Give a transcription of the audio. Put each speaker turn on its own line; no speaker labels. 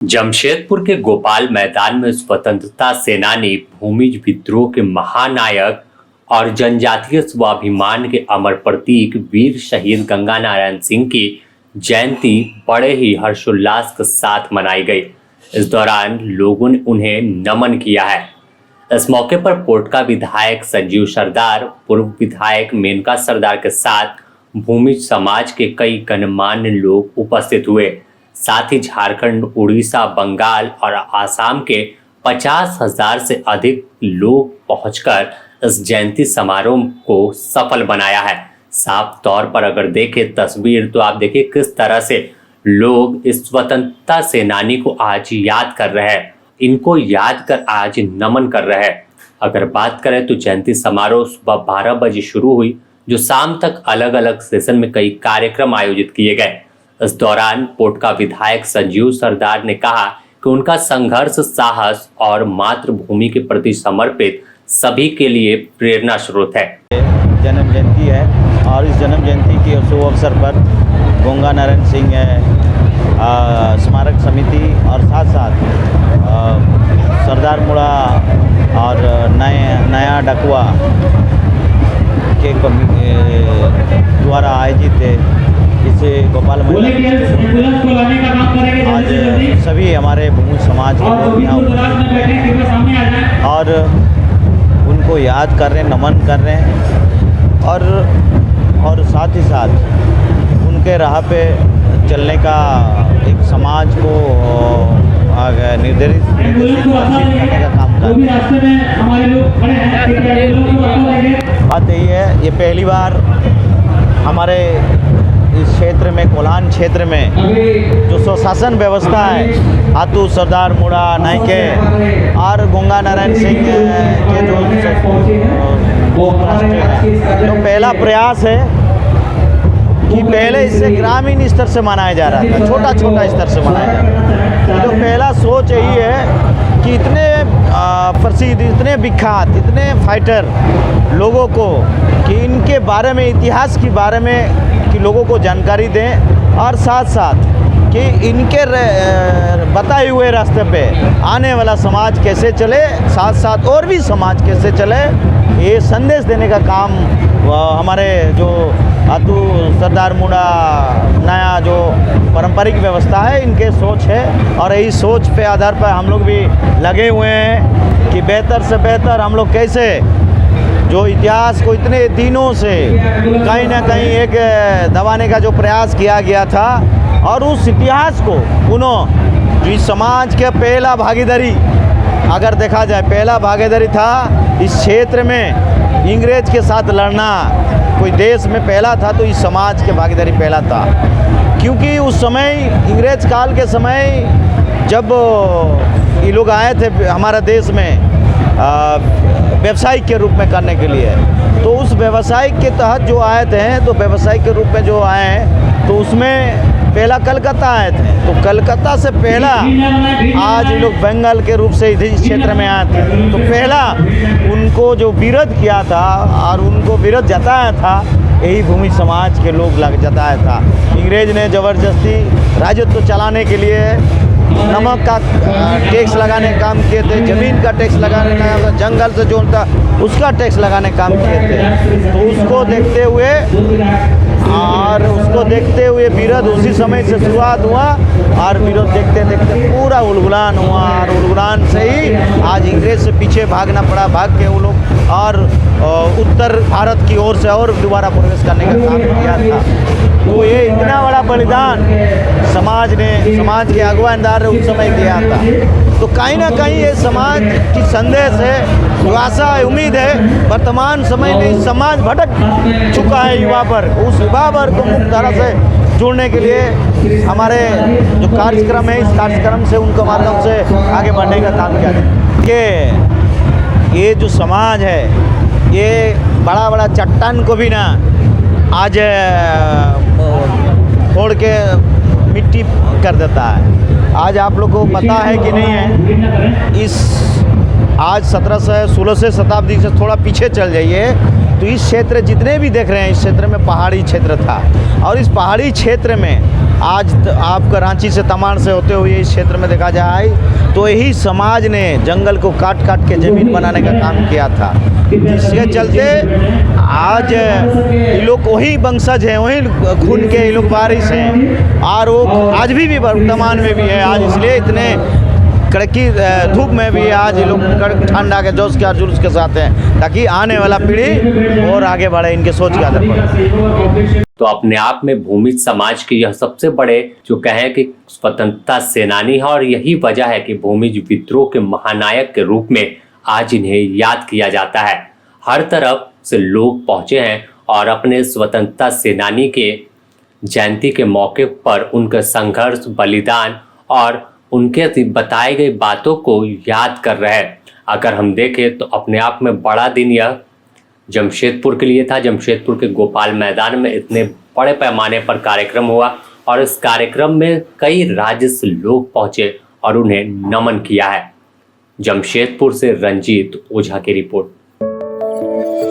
जमशेदपुर के गोपाल मैदान में स्वतंत्रता सेनानी भूमिज विद्रोह के महानायक और जनजातीय स्वाभिमान के अमर प्रतीक वीर शहीद गंगा नारायण सिंह की जयंती बड़े ही हर्षोल्लास के साथ मनाई गई। इस दौरान लोगों ने उन्हें नमन किया है। इस मौके पर पोटका विधायक संजीव सरदार, पूर्व विधायक मेनका सरदार के साथ भूमिज समाज के कई गणमान्य लोग उपस्थित हुए। साथ ही झारखंड, उड़ीसा, बंगाल और आसाम के 50,000 से अधिक लोग पहुंचकर इस जयंती समारोह को सफल बनाया है। साफ तौर पर अगर देखें तस्वीर तो आप देखिए किस तरह से लोग इस स्वतंत्रता सेनानी को आज याद कर रहे हैं, इनको याद कर आज नमन कर रहे हैं। अगर बात करें तो जयंती समारोह सुबह 12 बजे शुरू हुई, जो शाम तक अलग अलग सेशन में कई कार्यक्रम आयोजित किए गए। इस दौरान पोटका विधायक संजीव सरदार ने कहा कि उनका संघर्ष, साहस और मातृभूमि के प्रति समर्पित सभी के लिए प्रेरणा स्रोत है।
जन्म जयंती है और इस जन्म जयंती के शुभ अवसर पर गंगा नारायण सिंह स्मारक समिति और साथ साथ सरदार मुड़ा और नया डकुआ के द्वारा आयोजित इस गोपाल मैदान आज सभी हमारे भूमिज समाज के लोग यहाँ और उनको याद कर रहे हैं, नमन कर रहे हैं और साथ ही साथ उनके राह पे चलने का एक समाज को निर्देशित करने का काम कर रहे हैं। बात यही है, ये पहली बार हमारे इस क्षेत्र में, कोल्हान क्षेत्र में जो स्वशासन व्यवस्था है, आतू सरदार मुड़ा नायके और गंगा नारायण सिंह के जो राष्ट्र है, तो पहला प्रयास है कि पहले इसे ग्रामीण स्तर से मनाया जा रहा था, छोटा छोटा स्तर से मनाया जा रहा था। तो पहला सोच यही है कि इतने प्रसिद्ध, इतने विख्यात, इतने फाइटर लोगों को कि इनके बारे में, इतिहास के बारे में कि लोगों को जानकारी दें और साथ साथ कि इनके बताए हुए रास्ते पे आने वाला समाज कैसे चले, साथ साथ और भी समाज कैसे चले, ये संदेश देने का काम हमारे जो आतू सरदार मुड़ा नया जो पारंपरिक व्यवस्था है, इनके सोच है। और यही सोच पे आधार पर हम लोग भी लगे हुए हैं कि बेहतर से बेहतर हम लोग कैसे जो इतिहास को इतने दिनों से कहीं ना कहीं एक दबाने का जो प्रयास किया गया था, और उस इतिहास को पुनः जो इस समाज के पहला भागीदारी अगर देखा जाए, पहला भागीदारी था इस क्षेत्र में इंग्रेज के साथ लड़ना, कोई देश में पहला था तो इस समाज के भागीदारी पहला था। क्योंकि उस समय इंग्रेज काल के समय जब ये लोग आए थे हमारे देश में व्यवसायिक के रूप में करने के लिए, तो उस व्यवसायिक के तहत जो आए थे, तो व्यवसायिक के रूप में जो आए हैं तो उसमें पहला कलकत्ता आए थे। तो कलकत्ता से पहला आज लोग बंगाल के रूप से इस क्षेत्र में आए थे, तो पहला उनको जो विरोध किया था और उनको विरोध जताया था, यही भूमि समाज के लोग जताया था। इंग्रेज ने ज़बरदस्ती राजत्व चलाने के लिए नमक का टैक्स लगाने काम किए थे, ज़मीन का टैक्स लगाने का, जंगल से जो था उसका टैक्स लगाने काम किए थे। तो उसको देखते हुए विरोध उसी समय से शुरुआत हुआ और विरोध देखते देखते पूरा उलगुलान हुआ, और उलगुलान से ही आज इंग्रेज से पीछे भागना पड़ा। भाग के वो लोग और उत्तर भारत की ओर से और दोबारा प्रवेश करने का काम किया था। तो ये इतना बड़ा बलिदान समाज के अगुवानदार ने उस समय दिया था। तो कहीं ना कहीं ये समाज की संदेश है, जो आशा है, उम्मीद है। वर्तमान समय में समाज भटक चुका है युवा वर्ग, उस युवा वर्ग को मुख्य धारा से जोड़ने के लिए हमारे जो कार्यक्रम है, इस कार्यक्रम से उनके माध्यम से आगे बढ़ने का काम किया है। कि ये जो समाज है, ये बड़ा बड़ा चट्टान को भी ना आज फोड़ के मिट्टी कर देता है। आज आप लोग को पता है कि नहीं है, इस आज 1700-1600 शताब्दी से थोड़ा पीछे चल जाइए तो इस क्षेत्र जितने भी देख रहे हैं, इस क्षेत्र में पहाड़ी क्षेत्र था, और इस पहाड़ी क्षेत्र में आज आपका रांची से तमाड़ से होते हुए इस क्षेत्र में देखा जाए तो यही समाज ने जंगल को काट काट के ज़मीन बनाने का काम किया था, जिसके चलते आज ये लोग वही वंशज हैं, वही खून के ये लोग वारिस हैं, और वो आज भी वर्तमान में भी है। आज इसलिए इतने कड़की धूप में भी आज ये लोग ठंडा के जोश के जुलूस के साथ हैं, ताकि आने वाला पीढ़ी और आगे बढ़े इनके सोच के आधार पर।
तो अपने आप में भूमिज समाज के यह सबसे बड़े जो कहें कि स्वतंत्रता सेनानी है, और यही वजह है कि भूमिज विद्रोह के महानायक के रूप में आज इन्हें याद किया जाता है। हर तरफ से लोग पहुंचे हैं और अपने स्वतंत्रता सेनानी के जयंती के मौके पर उनका संघर्ष, बलिदान और उनके बताई गई बातों को याद कर रहे हैं। अगर हम देखें तो अपने आप में बड़ा दिन यह जमशेदपुर के लिए था। जमशेदपुर के गोपाल मैदान में इतने बड़े पैमाने पर कार्यक्रम हुआ, और इस कार्यक्रम में कई राज्य से लोग पहुंचे और उन्हें नमन किया है। जमशेदपुर से रंजीत ओझा की रिपोर्ट।